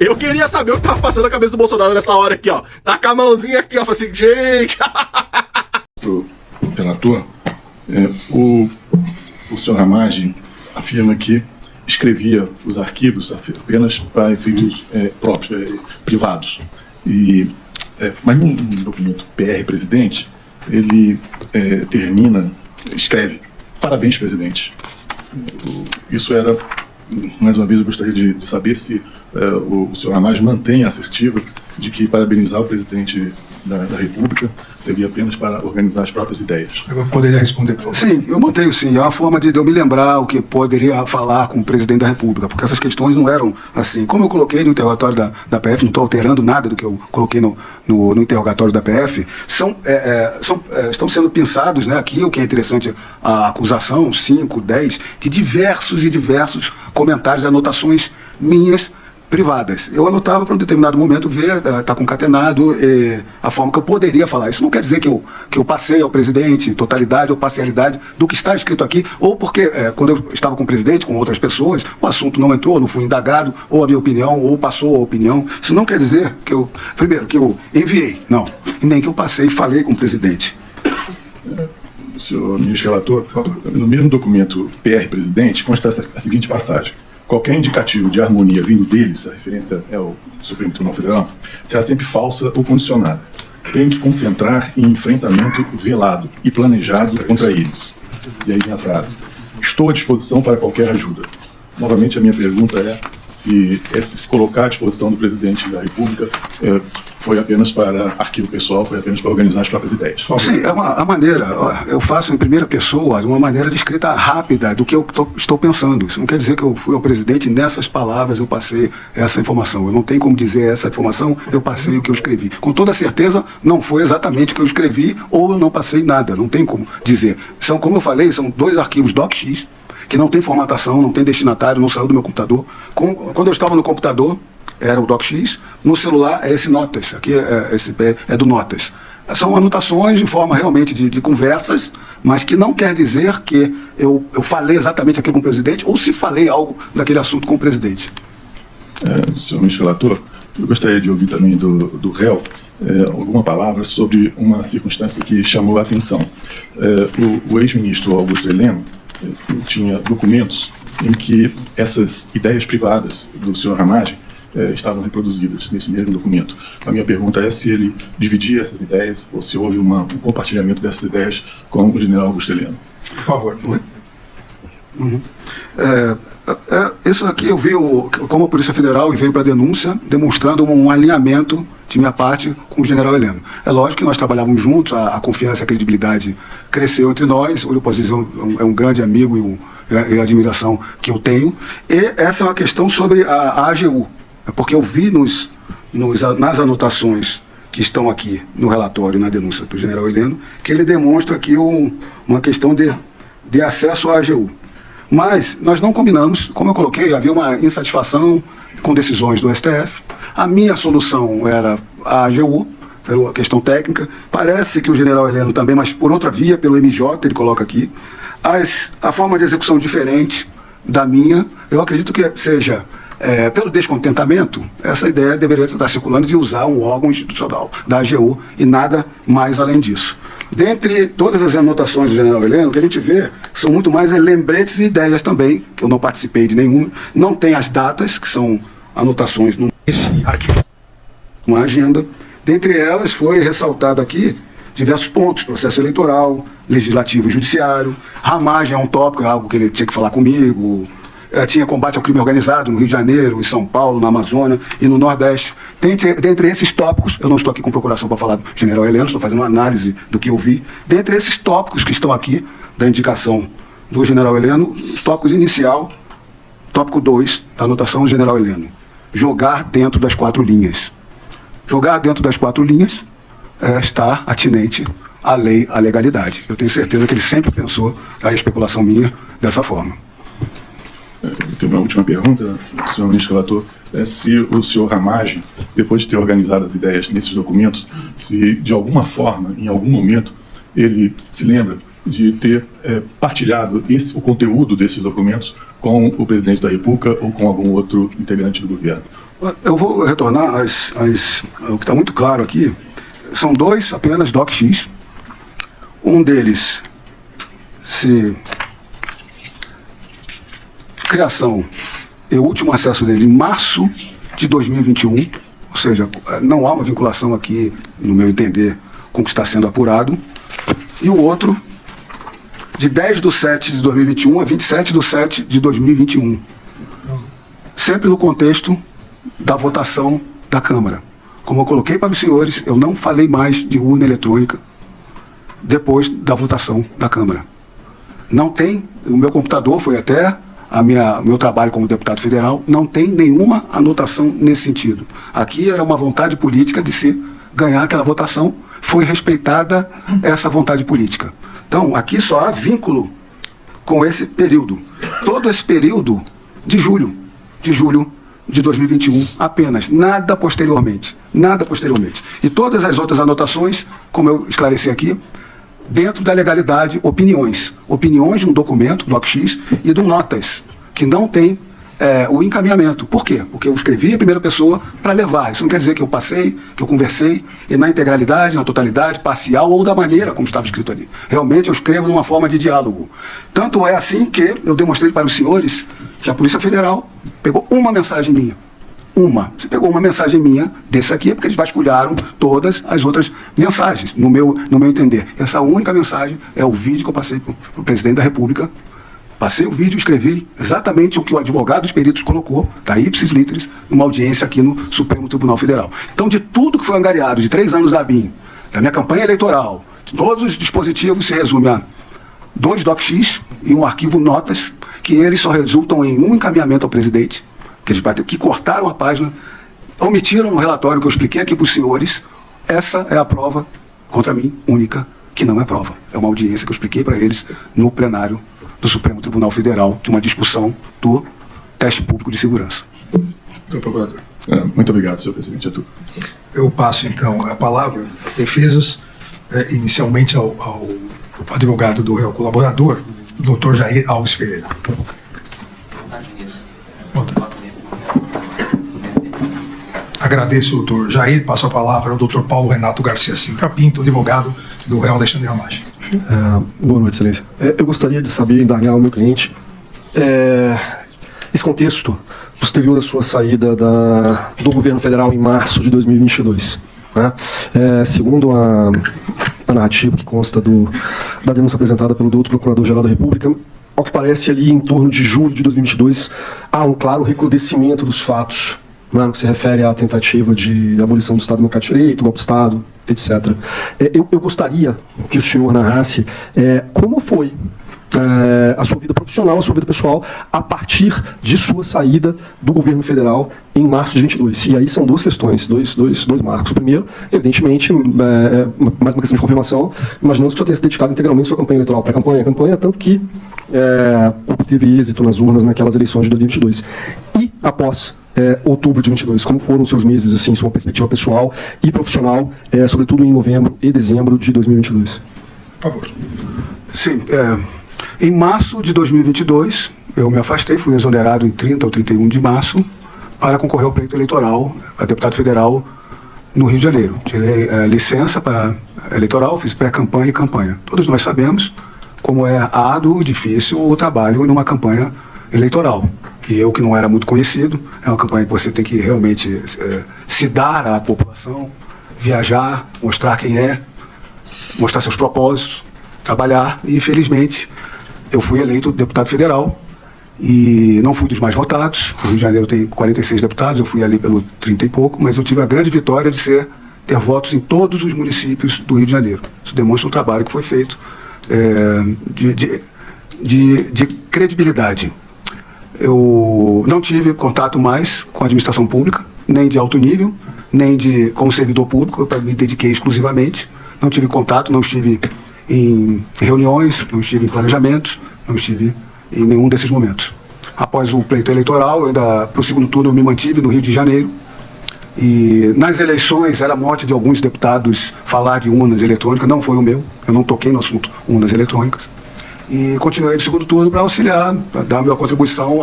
Eu queria saber o que tava passando na cabeça do Bolsonaro nessa hora aqui, ó. Tá com a mãozinha aqui, ó. Falei assim, gente. O relator, o senhor Ramagem afirma que escrevia os arquivos apenas para efeitos próprios, privados. Mas no documento PR Presidente, ele escreve: parabéns, presidente. Isso era, mais uma vez, eu gostaria de saber se o senhor Ramagem mantém a assertiva de que parabenizar o presidente da República seria apenas para organizar as próprias ideias. Eu poderia responder, por favor? Sim, eu mantenho sim. É uma forma de eu me lembrar o que poderia falar com o presidente da República, porque essas questões não eram assim. Como eu coloquei no interrogatório da PF, não estou alterando nada do que eu coloquei no interrogatório da PF, estão sendo pensados, né, aqui, o que é interessante, a acusação, 5, 10, de diversos comentários, anotações minhas, privadas. Eu anotava para um determinado momento ver, tá concatenado, a forma que eu poderia falar. Isso não quer dizer que eu passei ao presidente totalidade ou parcialidade do que está escrito aqui, ou porque quando eu estava com o presidente, com outras pessoas, o assunto não entrou, não fui indagado, ou a minha opinião, ou passou a opinião. Isso não quer dizer que eu, primeiro, que eu enviei, não, e nem que eu passei e falei com o presidente. Senhor ministro relator, no mesmo documento PR Presidente consta a seguinte passagem: qualquer indicativo de harmonia vindo deles, a referência é ao Supremo Tribunal Federal, será sempre falsa ou condicionada. Tem que concentrar em enfrentamento velado e planejado contra eles. E aí vem a frase: estou à disposição para qualquer ajuda. Novamente, a minha pergunta é se se colocar à disposição do presidente da República foi apenas para arquivo pessoal, foi apenas para organizar as próprias ideias. Sim, é a maneira, eu faço em primeira pessoa, de uma maneira de escrita rápida do que eu estou pensando. Isso não quer dizer que eu fui ao presidente e nessas palavras eu passei essa informação. Eu não tenho como dizer essa informação, eu passei o que eu escrevi. Com toda certeza, não foi exatamente o que eu escrevi, ou eu não passei nada, não tem como dizer. São, como eu falei, são 2 arquivos DocX, que não tem formatação, não tem destinatário, não saiu do meu computador. Quando eu estava no computador, era o DocX, no celular é esse Notas, aqui esse é do Notas. São anotações em forma realmente de conversas, mas que não quer dizer que eu falei exatamente aquilo com o presidente, ou se falei algo daquele assunto com o presidente. Senhor ministro relator, eu gostaria de ouvir também do réu alguma palavra sobre uma circunstância que chamou a atenção. O ex-ministro Augusto Heleno tinha documentos em que essas ideias privadas do senhor Ramagem estavam reproduzidas nesse mesmo documento. A minha pergunta é se ele dividia essas ideias ou se houve um compartilhamento dessas ideias com o general Augusto Heleno. Por favor. Uhum. Isso aqui eu vi como a Polícia Federal veio para a denúncia, demonstrando um alinhamento de minha parte com o general Heleno. É lógico que nós trabalhávamos juntos, a confiança e a credibilidade cresceu entre nós. O Leopoldo é um grande amigo e a admiração que eu tenho. E essa é uma questão sobre a AGU, porque eu vi nas anotações que estão aqui no relatório, na denúncia do general Heleno, que ele demonstra aqui uma questão de acesso à AGU. Mas nós não combinamos, como eu coloquei, havia uma insatisfação com decisões do STF. A minha solução era a AGU, pela questão técnica. Parece que o general Heleno também, mas por outra via, pelo MJ, ele coloca aqui. A forma de execução diferente da minha, eu acredito que seja pelo descontentamento. Essa ideia deveria estar circulando de usar um órgão institucional da AGU e nada mais além disso. Dentre todas as anotações do general Heleno, o que a gente vê são muito mais lembretes e ideias também, que eu não participei de nenhuma. Não tem as datas, que são anotações numa agenda. Dentre elas foi ressaltado aqui diversos pontos: processo eleitoral, legislativo e judiciário. Ramagem é um tópico, é algo que ele tinha que falar comigo. Tinha combate ao crime organizado no Rio de Janeiro, em São Paulo, na Amazônia e no Nordeste. Dentre esses tópicos, eu não estou aqui com procuração para falar do general Heleno, estou fazendo uma análise do que eu vi. Dentre esses tópicos que estão aqui, da indicação do general Heleno, os tópicos inicial, tópico 2, da anotação do general Heleno: jogar dentro das 4 linhas. Jogar dentro das 4 linhas está atinente à lei, à legalidade. Eu tenho certeza que ele sempre pensou a especulação minha dessa forma. Tenho uma última pergunta, senhor ministro relator. Se o senhor Ramagem, depois de ter organizado as ideias nesses documentos, se de alguma forma, em algum momento, ele se lembra de ter partilhado o conteúdo desses documentos com o presidente da República ou com algum outro integrante do governo. Eu vou retornar o que está muito claro aqui. São dois apenas DocX. Um deles criação e o último acesso dele em março de 2021, ou seja, não há uma vinculação aqui, no meu entender, com o que está sendo apurado. E o outro, de 10/7 de 2021 a 27/7 de 2021. Sempre no contexto da votação da Câmara. Como eu coloquei para os senhores, eu não falei mais de urna eletrônica depois da votação da Câmara. Não tem, o meu computador foi até meu trabalho como deputado federal, não tem nenhuma anotação nesse sentido. Aqui era uma vontade política de se ganhar aquela votação, foi respeitada essa vontade política. Então, aqui só há vínculo com esse período. Todo esse período de julho de 2021 apenas, nada posteriormente. E todas as outras anotações, como eu esclareci aqui, dentro da legalidade, opiniões de um documento, DocX, e de notas, que não tem o encaminhamento. Por quê? Porque eu escrevi em primeira pessoa para levar. Isso não quer dizer que eu passei, que eu conversei, e na integralidade, na totalidade, parcial ou da maneira como estava escrito ali. Realmente eu escrevo numa forma de diálogo. Tanto é assim que eu demonstrei para os senhores que a Polícia Federal pegou uma mensagem minha. Você pegou uma mensagem minha desse aqui, porque eles vasculharam todas as outras mensagens, no meu entender. Essa única mensagem é o vídeo que eu passei para o presidente da República. Passei o vídeo e escrevi exatamente o que o advogado dos peritos colocou, da ipsis literis, numa audiência aqui no Supremo Tribunal Federal. Então, de tudo que foi angariado, de 3 anos da ABIN, da minha campanha eleitoral, de todos os dispositivos, se resume a 2 DocX e um arquivo notas, que eles só resultam em um encaminhamento ao presidente, que cortaram a página, omitiram no relatório que eu expliquei aqui para os senhores. Essa é a prova contra mim, única, que não é prova. É uma audiência que eu expliquei para eles no plenário do Supremo Tribunal Federal, de uma discussão do teste público de segurança. Senhor Procurador. Muito obrigado, senhor presidente. É tudo. Eu passo, então, a palavra às defesas, inicialmente ao advogado do réu colaborador, doutor Jair Alves Pereira. Agradeço, doutor Jair. Passo a palavra ao doutor Paulo Renato Garcia Sintra Pinto, advogado do réu Alexandre Ramagem. Boa noite, excelência. Eu gostaria de saber, indagar ao meu cliente, esse contexto posterior à sua saída do governo federal em março de 2022. Né? Segundo a narrativa que consta da denúncia apresentada pelo doutor Procurador-Geral da República, ao que parece ali em torno de julho de 2022, há um claro recrudescimento dos fatos, no que se refere à tentativa de abolição do Estado Democrático de Direito, golpe de Estado, etc. Eu gostaria que o senhor narrasse como foi a sua vida profissional, a sua vida pessoal, a partir de sua saída do governo federal em março de 22. E aí são duas questões, dois marcos. O primeiro, evidentemente, mais uma questão de confirmação, imaginando que o senhor tenha se dedicado integralmente à sua campanha eleitoral, pré-campanha, tanto que obteve êxito nas urnas naquelas eleições de 2022. E após outubro de 22, como foram os seus meses, assim, sua perspectiva pessoal e profissional, sobretudo em novembro e dezembro de 2022? Por favor. Sim, em março de 2022, eu me afastei, fui exonerado em 30 ou 31 de março para concorrer ao pleito eleitoral a deputado federal no Rio de Janeiro. Tirei licença para eleitoral, fiz pré-campanha e campanha. Todos nós sabemos como é árduo, difícil o trabalho numa campanha eleitoral. E eu, que não era muito conhecido, é uma campanha que você tem que realmente se dar à população, viajar, mostrar quem é, mostrar seus propósitos, trabalhar. E, infelizmente, eu fui eleito deputado federal e não fui dos mais votados. O Rio de Janeiro tem 46 deputados, eu fui ali pelo 30 e pouco, mas eu tive a grande vitória de ter votos em todos os municípios do Rio de Janeiro. Isso demonstra um trabalho que foi feito de credibilidade. Eu não tive contato mais com a administração pública, nem de alto nível, nem como servidor público. Eu me dediquei exclusivamente. Não tive contato, não estive em reuniões, não estive em planejamentos, não estive em nenhum desses momentos. Após o pleito eleitoral, para o segundo turno, eu me mantive no Rio de Janeiro. E nas eleições era morte de alguns deputados falar de urnas eletrônicas, não foi o meu, eu não toquei no assunto urnas eletrônicas. E continuei no segundo turno para auxiliar, para dar a minha contribuição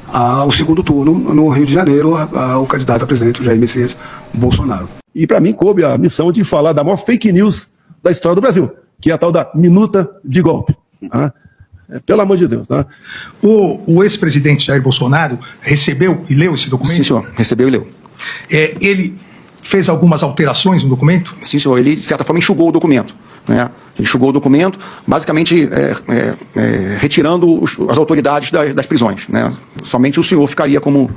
ao segundo turno no Rio de Janeiro, ao candidato a presidente, o Jair Messias Bolsonaro. E para mim coube a missão de falar da maior fake news da história do Brasil, que é a tal da minuta de golpe. Tá? Pelo amor de Deus. Tá? O ex-presidente Jair Bolsonaro recebeu e leu esse documento? Sim, senhor. Recebeu e leu. Ele fez algumas alterações no documento? Sim, senhor. Ele, de certa forma, enxugou o documento. Né? Ele enxugou o documento, basicamente retirando as autoridades das prisões. Né? Somente o senhor ficaria como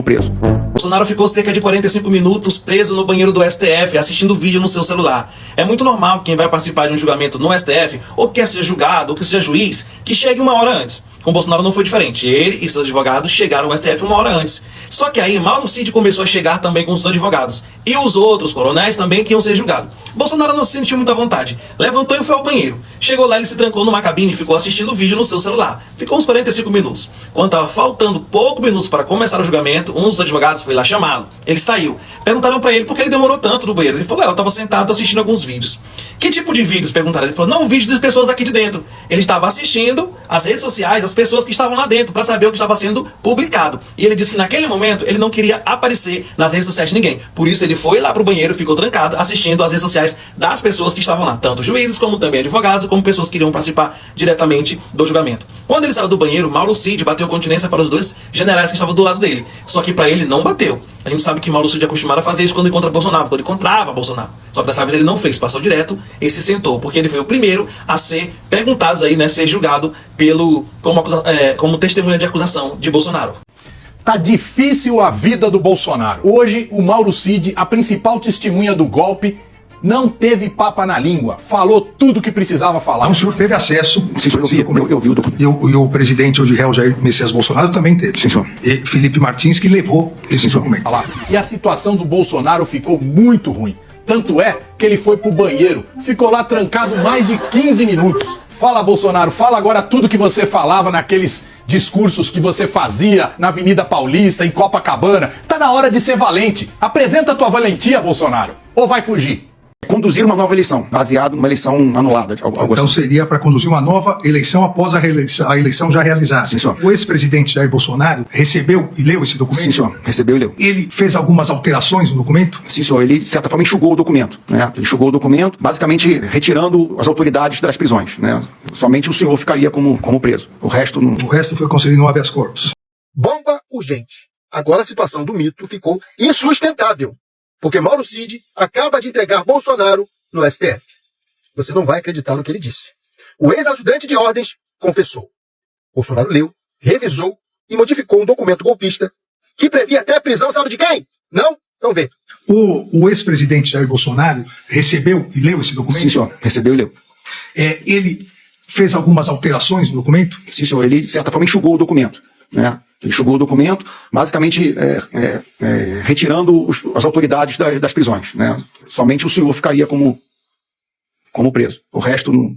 preso. Bolsonaro ficou cerca de 45 minutos preso no banheiro do STF, assistindo vídeo no seu celular. É muito normal que quem vai participar de um julgamento no STF, ou quer seja julgado, ou que seja juiz, que chegue uma hora antes. Com Bolsonaro não foi diferente. Ele e seus advogados chegaram ao STF uma hora antes. Só que aí Mauro Cid começou a chegar também com os advogados. E os outros coronéis também que iam ser julgados. Bolsonaro não se sentiu muita vontade. Levantou e foi ao banheiro. Chegou lá, ele se trancou numa cabine e ficou assistindo o vídeo no seu celular. Ficou uns 45 minutos. Quando estava faltando poucos minutos para começar o julgamento, um dos advogados foi lá chamá-lo. Ele saiu. Perguntaram para ele por que ele demorou tanto no banheiro. Ele falou, ela estava sentado assistindo alguns vídeos. Que tipo de vídeos? Perguntaram. Ele falou, não, vídeos de pessoas aqui de dentro. Ele estava assistindo as redes sociais, as pessoas que estavam lá dentro, para saber o que estava sendo publicado. E ele disse que naquele momento ele não queria aparecer nas redes sociais de ninguém. Por isso ele foi lá pro banheiro, ficou trancado, assistindo as redes sociais das pessoas que estavam lá. Tanto juízes, como também advogados, como pessoas que iriam participar diretamente do julgamento. Quando ele saiu do banheiro, Mauro Cid bateu continência para os dois generais que estavam do lado dele. Só que para ele não bateu. A gente sabe que Mauro Cid é acostumado a fazer isso quando encontra Bolsonaro, quando encontrava Bolsonaro. Só que dessa vez ele não fez, passou direto e se sentou, porque ele foi o primeiro a ser perguntado aí, né, ser julgado como testemunha de acusação de Bolsonaro. Tá difícil a vida do Bolsonaro. Hoje, o Mauro Cid, a principal testemunha do golpe, não teve papa na língua. Falou tudo o que precisava falar. O senhor teve acesso. Sim, senhor, eu vi o documento. E o presidente hoje réu Jair Messias Bolsonaro também teve. Sim, senhor. E Felipe Martins que levou esse documento. E a situação do Bolsonaro ficou muito ruim. Tanto é que ele foi pro banheiro, ficou lá trancado mais de 15 minutos. Fala, Bolsonaro, fala agora tudo que você falava naqueles discursos que você fazia na Avenida Paulista, em Copacabana. Tá na hora de ser valente. Apresenta a tua valentia, Bolsonaro. Ou vai fugir? Conduzir uma nova eleição, baseado numa eleição anulada. Então seria para conduzir uma nova eleição após a eleição já realizada. Sim, senhor. O ex-presidente Jair Bolsonaro recebeu e leu esse documento? Sim, senhor. Recebeu e leu. Ele fez algumas alterações no documento? Sim, senhor. Ele, de certa forma, enxugou o documento. Né? Ele enxugou o documento, basicamente retirando as autoridades das prisões. Né? Somente o senhor ficaria como preso. O resto não... O resto foi concedido no habeas corpus. Bomba urgente. Agora a situação do mito ficou insustentável. Porque Mauro Cid acaba de entregar Bolsonaro no STF. Você não vai acreditar no que ele disse. O ex-ajudante de ordens confessou. Bolsonaro leu, revisou e modificou um documento golpista que previa até a prisão, sabe de quem? Não? Então vê. O ex-presidente Jair Bolsonaro recebeu e leu esse documento? Sim, senhor. Recebeu e leu. Ele fez algumas alterações no documento? Sim, senhor. Ele, de certa forma, enxugou o documento. Né? Ele enxugou o documento, basicamente retirando as autoridades das prisões. Né? Somente o senhor ficaria como preso. O resto não...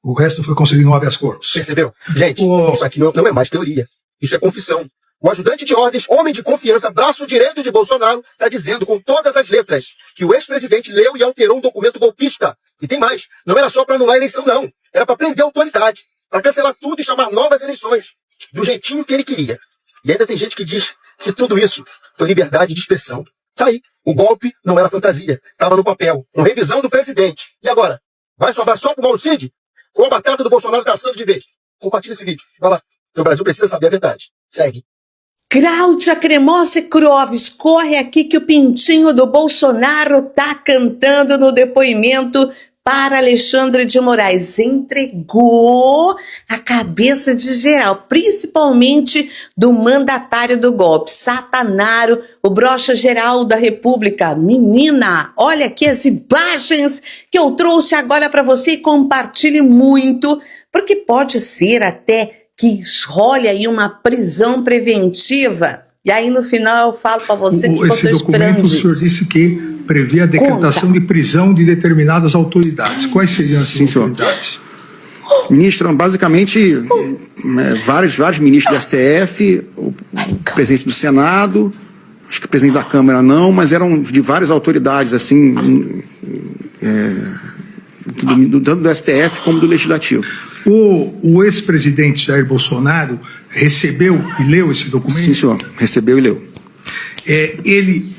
O resto foi concedido no habeas corpus. Percebeu? Gente, isso aqui não é mais teoria. Isso é confissão. O ajudante de ordens, homem de confiança, braço direito de Bolsonaro, está dizendo com todas as letras que o ex-presidente leu e alterou um documento golpista. E tem mais. Não era só para anular a eleição, não. Era para prender a autoridade. Para cancelar tudo e chamar novas eleições. Do jeitinho que ele queria. E ainda tem gente que diz que tudo isso foi liberdade de expressão. Tá aí. O golpe não era fantasia. Estava no papel. Com revisão do presidente. E agora? Vai sobrar só pro Mauro Cid? Ou a batata do Bolsonaro tá assando de vez? Compartilha esse vídeo. Vai lá. O Brasil precisa saber a verdade. Segue. Cláudia Cremosa Croves, corre aqui que o pintinho do Bolsonaro tá cantando no depoimento para Alexandre de Moraes. Entregou a cabeça de geral, principalmente do mandatário do golpe, Satanaro, o brocha-geral da República. Menina, olha aqui as imagens que eu trouxe agora para você e compartilhe muito, porque pode ser até que role aí uma prisão preventiva. E aí no final eu falo para você que eu estou esperando. O senhor disse que previa a decretação de prisão de determinadas autoridades. Quais seriam essas autoridades? Ministro, basicamente, vários ministros do STF, o presidente do Senado, acho que o presidente da Câmara não, mas eram de várias autoridades, assim, tanto do STF como do Legislativo. O ex-presidente Jair Bolsonaro recebeu e leu esse documento? Sim, senhor. Recebeu e leu. Ele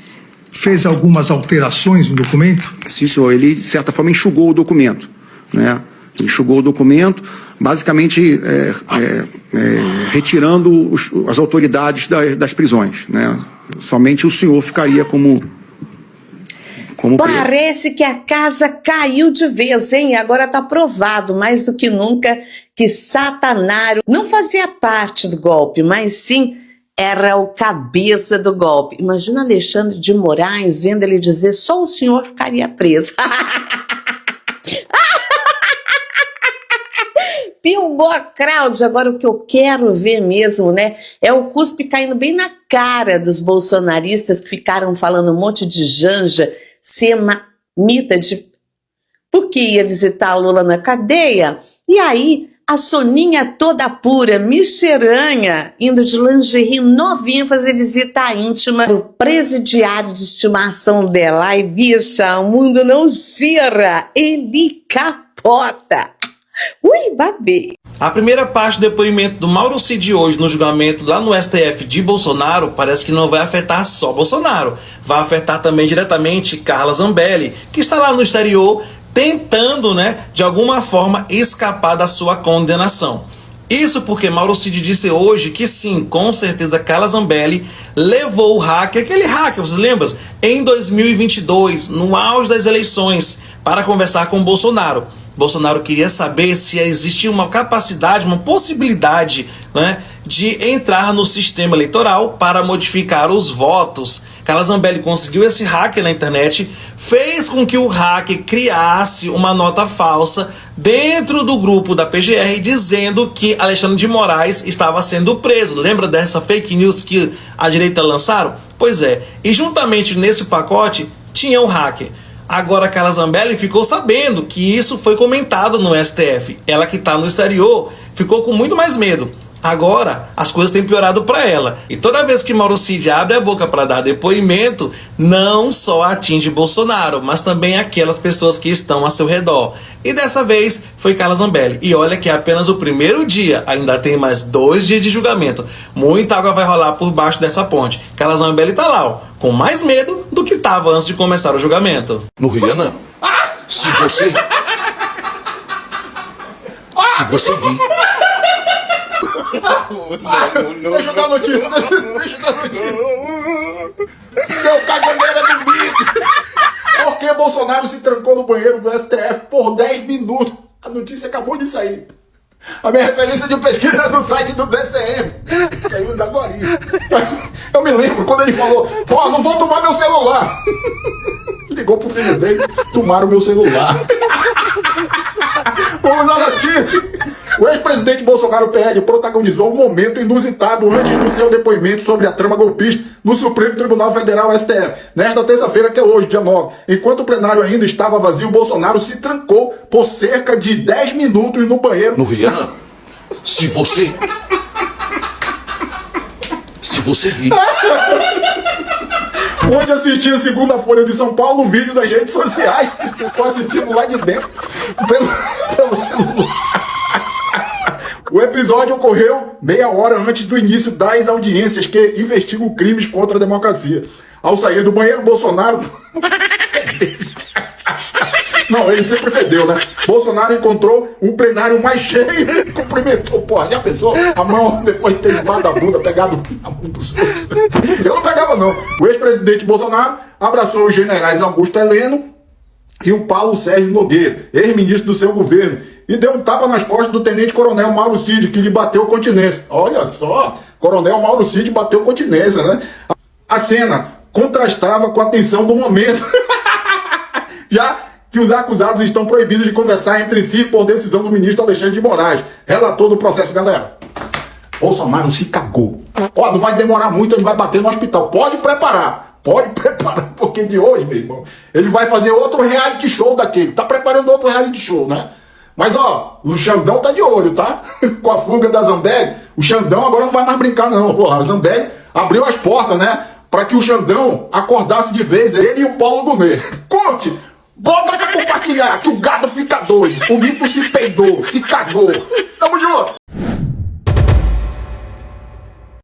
fez algumas alterações no documento? Sim, senhor. Ele, de certa forma, enxugou o documento, né? Enxugou o documento, basicamente retirando as autoridades das prisões, né? Somente o senhor ficaria como Parece que a casa caiu de vez, hein? Agora está provado mais do que nunca que Satanário não fazia parte do golpe, mas sim era o cabeça do golpe. Imagina Alexandre de Moraes vendo ele dizer só o senhor ficaria preso. Pingou a crowd. Agora o que eu quero ver mesmo, né, é o cuspe caindo bem na cara dos bolsonaristas que ficaram falando um monte de janja, mita de porque ia visitar a Lula na cadeia. E aí a Soninha toda pura, micheranha, indo de lingerie novinha fazer visita íntima para o presidiário de estimação dela. Ai, bicha, o mundo não gira, ele capota. Ui, babê. A primeira parte do depoimento do Mauro Cid hoje no julgamento lá no STF de Bolsonaro parece que não vai afetar só Bolsonaro. Vai afetar também diretamente Carla Zambelli, que está lá no exterior tentando, de alguma forma escapar da sua condenação. Isso porque Mauro Cid disse hoje que sim, com certeza Carla Zambelli levou o hacker, aquele hacker, vocês lembram? Em 2022, no auge das eleições, para conversar com Bolsonaro. Bolsonaro queria saber se existia uma capacidade, uma possibilidade, de entrar no sistema eleitoral para modificar os votos. Carla Zambelli conseguiu esse hacker na internet, fez com que o hacker criasse uma nota falsa dentro do grupo da PGR dizendo que Alexandre de Moraes estava sendo preso. Lembra dessa fake news que a direita lançaram? Pois é, e juntamente nesse pacote tinha um hacker. Agora a Carla Zambelli ficou sabendo que isso foi comentado no STF. Ela que está no exterior ficou com muito mais medo. Agora as coisas têm piorado para ela. E toda vez que Mauro Cid abre a boca para dar depoimento, não só atinge Bolsonaro, mas também aquelas pessoas que estão a seu redor. E dessa vez foi Carla Zambelli. E olha que é apenas o primeiro dia, ainda tem mais 2 dias de julgamento. Muita água vai rolar por baixo dessa ponte. Carla Zambelli tá lá, ó, com mais medo do que estava antes de começar o julgamento. No Rio não. Se você rir. Não. Deixa eu dar notícia. Deu caganeira do mito. Porque Bolsonaro se trancou no banheiro do STF por 10 minutos. A notícia acabou de sair. A minha referência de pesquisa é do site do DCM. Saiu da Gorinha. Eu me lembro quando ele falou: não vou tomar meu celular. Ligou pro filho dele, tomaram meu celular. Vamos à notícia. O ex-presidente Bolsonaro PL protagonizou um momento inusitado antes do seu depoimento sobre a trama golpista no Supremo Tribunal Federal, STF. Nesta terça-feira, que é hoje, dia 9, enquanto o plenário ainda estava vazio, Bolsonaro se trancou por cerca de 10 minutos no banheiro. No Rio não. Se você rir. Onde assistir a segunda Folha de São Paulo, vídeo das redes sociais. Ficou assistindo lá de dentro, pelo celular. O episódio ocorreu meia hora antes do início das audiências que investigam crimes contra a democracia. Ao sair do banheiro, Bolsonaro... Não, ele sempre fedeu, né? Bolsonaro encontrou um plenário mais cheio. Cumprimentou, porra, já pensou? A mão, depois de ter levado a bunda, pegado a mão do senhor. Eu não pegava, não. O ex-presidente Bolsonaro abraçou os generais Augusto Heleno e o Paulo Sérgio Nogueira, ex-ministro do seu governo, e deu um tapa nas costas do tenente-coronel Mauro Cid, que lhe bateu continência. Olha só, coronel Mauro Cid bateu continência, né? A cena contrastava com a tensão do momento. Já que os acusados estão proibidos de conversar entre si por decisão do ministro Alexandre de Moraes, relator do processo. Galera, Bolsonaro se cagou. Ó, não vai demorar muito, ele vai bater no hospital. Pode preparar, porque de hoje, meu irmão, ele vai fazer outro reality show daquele. Tá preparando outro reality show, né? Mas, ó, o Xandão tá de olho, tá? Com a fuga da Zambelli, o Xandão agora não vai mais brincar, não. Porra, a Zambelli abriu as portas, né? Para que o Xandão acordasse de vez, ele e o Paulo Gonet. Conte! Bota pra compartilhar, que o gado fica doido. O mito se peidou, se cagou. Tamo junto.